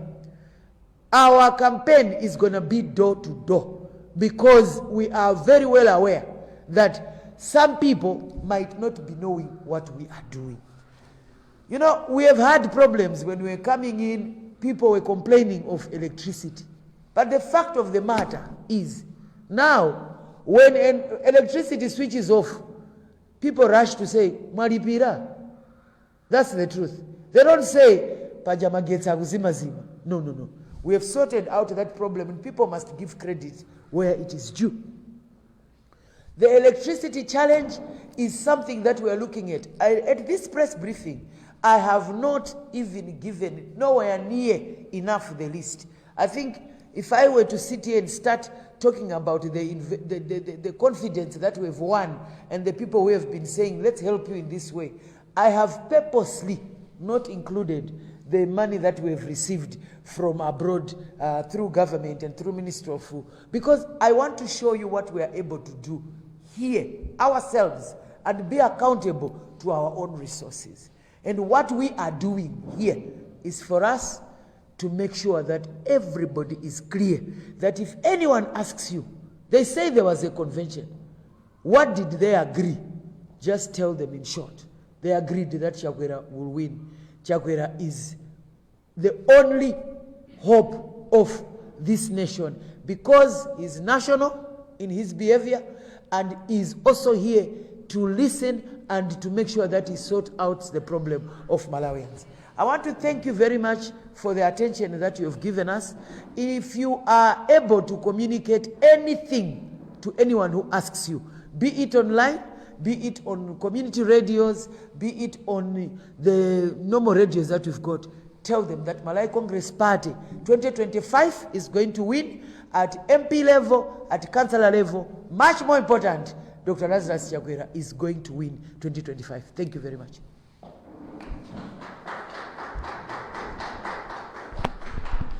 Our campaign is going to be door to door, because we are very well aware that some people might not be knowing what we are doing. We have had problems when we were coming in, people were complaining of electricity. But the fact of the matter is, now, when electricity switches off, people rush to say, Maripira. That's the truth. They don't say, Pajama getsa kuzima zima. No. We have sorted out that problem, and people must give credit where it is due. The electricity challenge is something that we are looking at. At this press briefing, I have not even given nowhere near enough the list. I think if I were to sit here and start talking about the confidence that we've won and the people who have been saying, let's help you in this way, I have purposely not included the money that we have received from abroad through government and through Ministry of Food, because I want to show you what we are able to do here ourselves and be accountable to our own resources. And what we are doing here is for us to make sure that everybody is clear that if anyone asks you, they say there was a convention, what did they agree? Just tell them in short. They agreed that Chakwera will win. Chakwera is the only hope of this nation, because he's national in his behavior and is also here to listen and to make sure that he sort out the problem of Malawians. I want to thank you very much for the attention that you have given us. If you are able to communicate anything to anyone who asks you, be it online, be it on community radios, be it on the normal radios that we've got, tell them that Malawi Congress Party 2025 is going to win at MP level, at councillor level. Much more important, Dr. Lazarus Chakwera is going to win 2025. Thank you very much.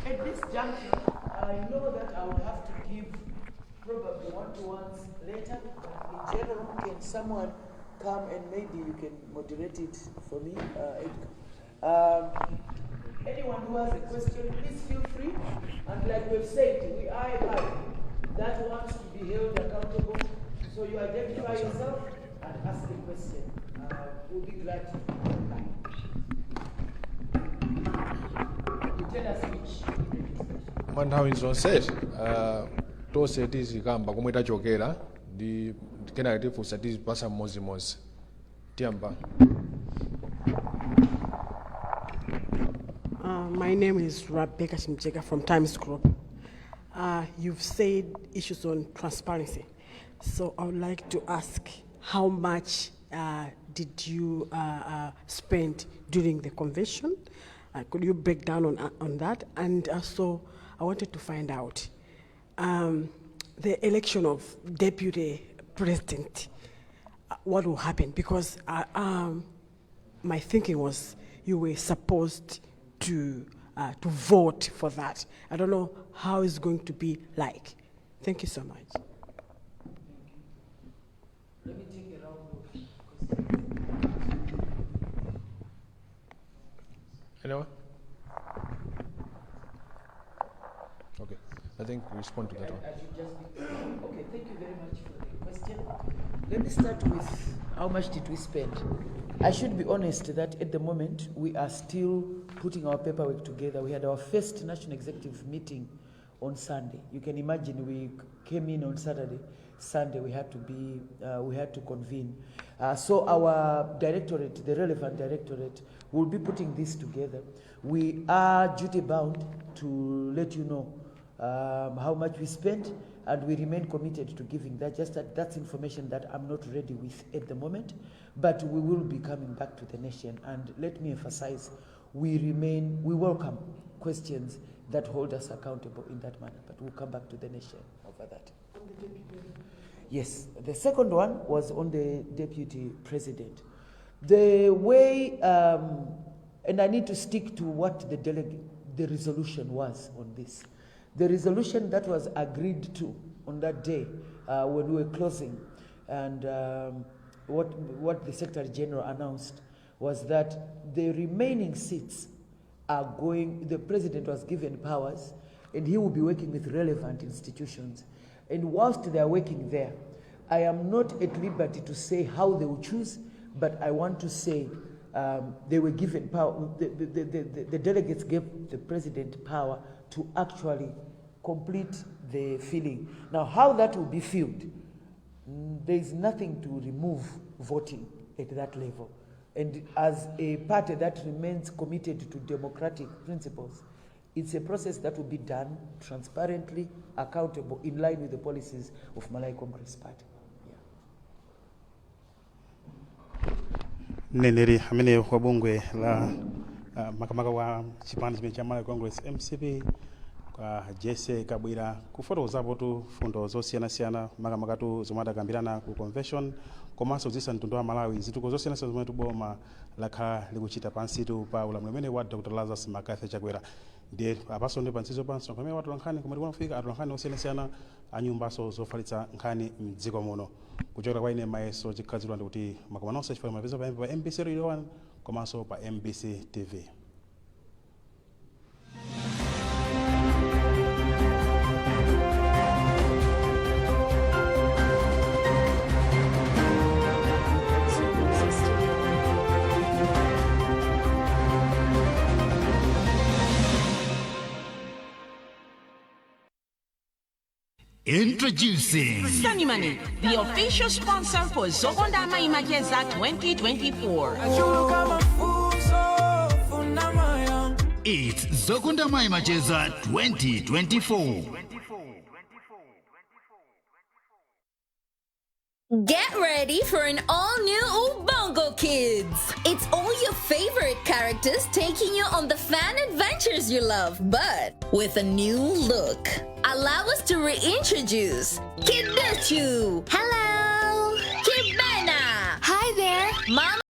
At this juncture, I know that I will have to give probably one-to-ones later. In general, can someone come and maybe you can moderate it for me? Anyone who has a question, please feel free. And like we've said, we are a party that wants to be held accountable. So you identify yourself and ask a question. We'll be glad to reply. You tell us which. Manthawi zonse tonse tizikamba komwe tachokera ndi kenaka tifunsa tizipasa mmodzi tiyamba. My name is Rebecca Shimjeka from Times Group. You've said issues on transparency. So I would like to ask, how much did you spend during the convention? Could you break down on that? And also, I wanted to find out the election of deputy president, what will happen? Because my thinking was you were supposed to vote for that. I don't know how it's going to be like. Thank you so much. Let me take a round of Anyone? Okay, I think we respond to that one. Okay, thank you very much for the question. Let me start with how much did we spend? I should be honest that at the moment we are still putting our paperwork together. We had our first national executive meeting on Sunday. You can imagine we came in on Saturday. Sunday we had to convene. So our directorate, the relevant directorate, will be putting this together. We are duty bound to let you know how much we spent, and we remain committed to giving that. Just that's information that I'm not ready with at the moment, but we will be coming back to the nation. And let me emphasize, we welcome questions that hold us accountable in that manner, but we'll come back to the nation over that. Yes, the second one was on the deputy president. The way, and I need to stick to what the resolution was on this. The resolution that was agreed to on that day when we were closing, and what the Secretary General announced was that the remaining seats are the president was given powers, and he will be working with relevant institutions. And whilst they are working there, I am not at liberty to say how they will choose, but I want to say they were given power, the delegates gave the president power to actually complete the filling. Now, how that will be filled, there is nothing to remove voting at that level. And as a party that remains committed to democratic principles, it's a process that will be done transparently, accountable, in line with the policies of Malawi Congress Party. Neneri amene wabungwe la makamaka wa chipani chimene cha Malawi Congress MCP kwa Jesse Kabwira kufotokozapo tu fundo zosiyanasiyana makamakatu zomwe adakambirana ku convention komanso zisa mtundu wa Malawi zituko zosiyanasiyana zomwe tuboma lakhala likuchita pansitu pa ulamuliro umene wa Dr. Lazarus Makafe Chakwera. Ndiye apaso ndi pansizo panso pamene watu nkhani kumati kunafika atu nkhani osiyanasiyana anyumbaso zofalitsa nkhani mdziko muno. Kuchokera kwa ine mayeso chikhazidwa ndi kuti makomanonse chifukwa mapeza pa MBC Radio 1 komanso pa MBC TV. Introducing Sunnymoney, the official sponsor for Zogonda Maimacheza 2024. It's Zogonda Maimacheza 2024. Get ready for an all-new Ubongo Kids. It's all your favorite characters taking you on the fun adventures you love, but with a new look. Allow us to reintroduce Kid Dachu. Hello. Kid Bena. Hi there. Mama.